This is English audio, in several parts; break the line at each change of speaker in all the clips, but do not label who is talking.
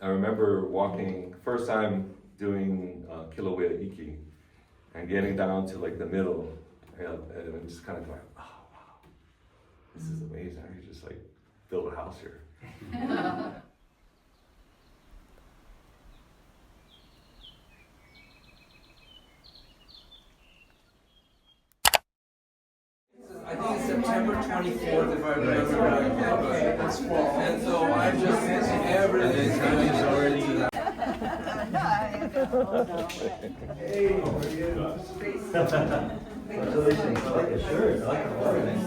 I remember walking, first time doing Kīlauea iki, and getting down to like the middle, and just kind of going, oh wow, this is amazing. I could just like build a house here.
I think it's September 24th, if I remember right. That's fall. And so I just everything's going to already to that. Hey, how are you? Congratulations. I like the shirt. I like the ornament.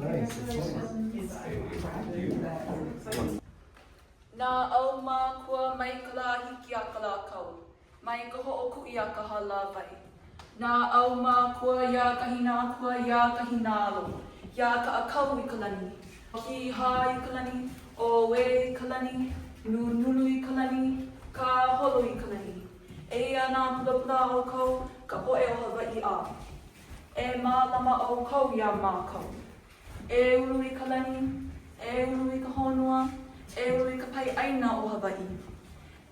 Nice.
Nā au mā kua mai ka lā hiki a ka lā kau, mai ka hoʻoku i a ka hala vai. Nā au mā kua ia kahina kua ia kahina alo, ia ka akau i ka lani. Ki hā i ka lani, o we i ka lani, nunu i ka lani, ka holo i ka lani. E ana pula o kou, ka poe o Hawaiʻi a. E mālama o kou ia mā kou. E ulu i ka lani, e ulu i ka honua, e ulu i ka pai aina o Hawaiʻi.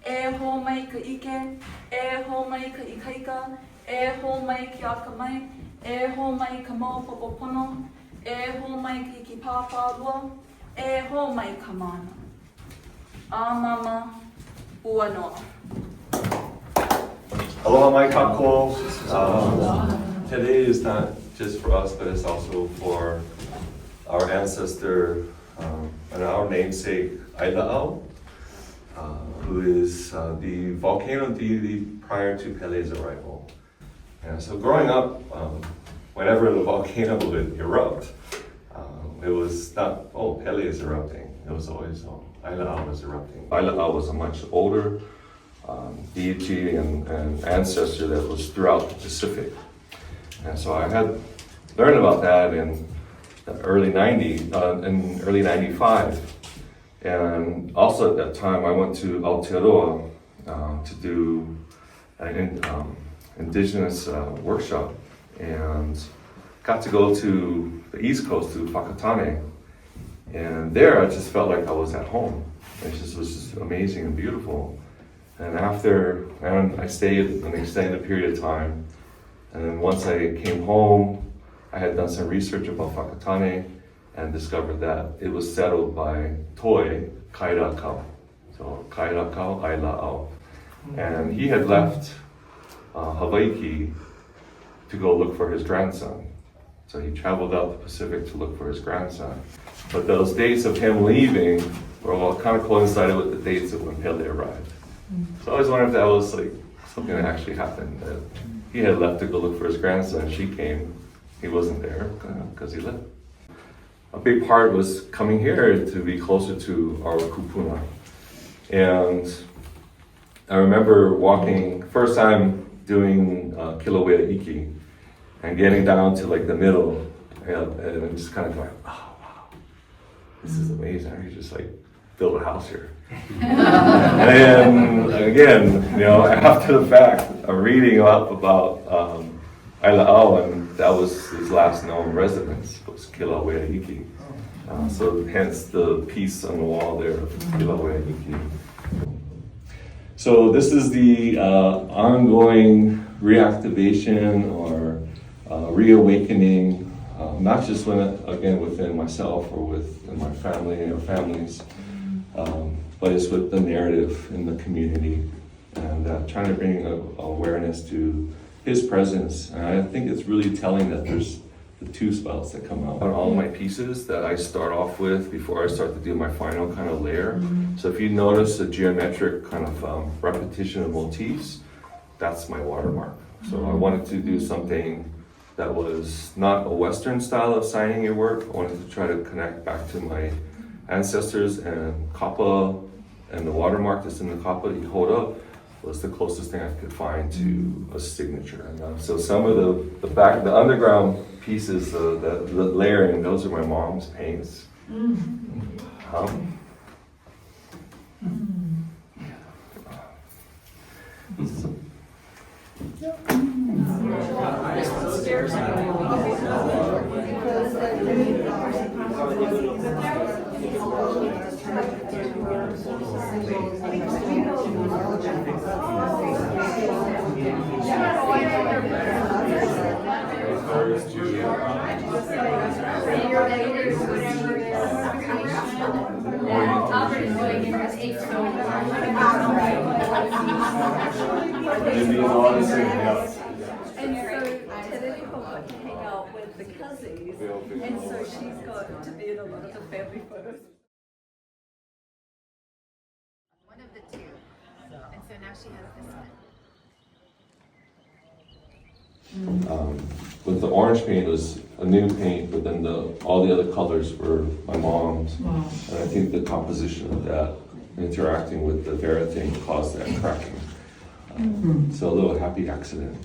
E ho mai ka ike, e ho mai ka ikaika, e ho mai ki a ka mai, e ho mai ka mau popopono, e ho mai ki ki pāpālua, e ho mai ka mana. A mama, ua noa.
Aloha mai kākou. Today is not just for us, but it's also for our ancestor and our namesake Ailāʻau, who is the volcano deity prior to Pele's arrival. And so growing up, whenever the volcano would erupt, it was not, oh, Pele is erupting. It was always, oh, Ailāʻau was erupting. Ailāʻau was a much older deity and ancestor that was throughout the Pacific. And so I had learned about that in the early 90s, in early 95. And also at that time, I went to Aotearoa to do an indigenous workshop, and got to go to the East Coast, to Whakatane. And there I just felt like I was at home. It just was just amazing and beautiful. And I stayed an extended period of time. And then once I came home, I had done some research about Whakatane and discovered that it was settled by tothe, Kaʻailāʻau. So Kaʻailāʻau, Ailāʻau. And he had left Hawaii to go look for his grandson. So he traveled out the Pacific to look for his grandson. But those dates of him leaving were all kind of coincided with the dates of when Pele arrived. So I always wondered if that was like something that actually happened. That he had left to go look for his grandson. She came, he wasn't there because he left. A big part was coming here to be closer to our kūpuna. And I remember walking, first time doing Kīlauea iki, and getting down to like the middle, and just kind of going, oh wow, this is amazing. I could just like build a house here. And then again, after the fact, I'm reading up about Ailāʻau, and that was his last known residence, was Kīlauea iki. So hence the piece on the wall there of Kīlauea iki. So this is the ongoing reactivation or reawakening, not just within myself or within my family or families, but it's with the narrative in the community, and trying to bring awareness to his presence. And I think it's really telling that there's the two spouts that come out. All my pieces that I start off with before I start to do my final kind of layer. So if you notice a geometric kind of repetition of motifs, that's my watermark. So I wanted to do something that was not a Western style of signing your work. I wanted to try to connect back to my ancestors, and kapa and the watermark that's in the kapa that you hold up was the closest thing I could find to a signature. And, so some of the underground pieces, the layering, those are my mom's paints.
Albert is doing it as 8 stone.
Maybe honest and
And so Tereko got to hang out with the cousins, and so she's got to be in a lot of the family photos.
One of the two. And so now she has this one.
With the orange paint, it was a new paint, but then all the other colors were my mom's. Wow. And I think the composition of that, interacting with the verathing, caused that cracking. So a little happy accident.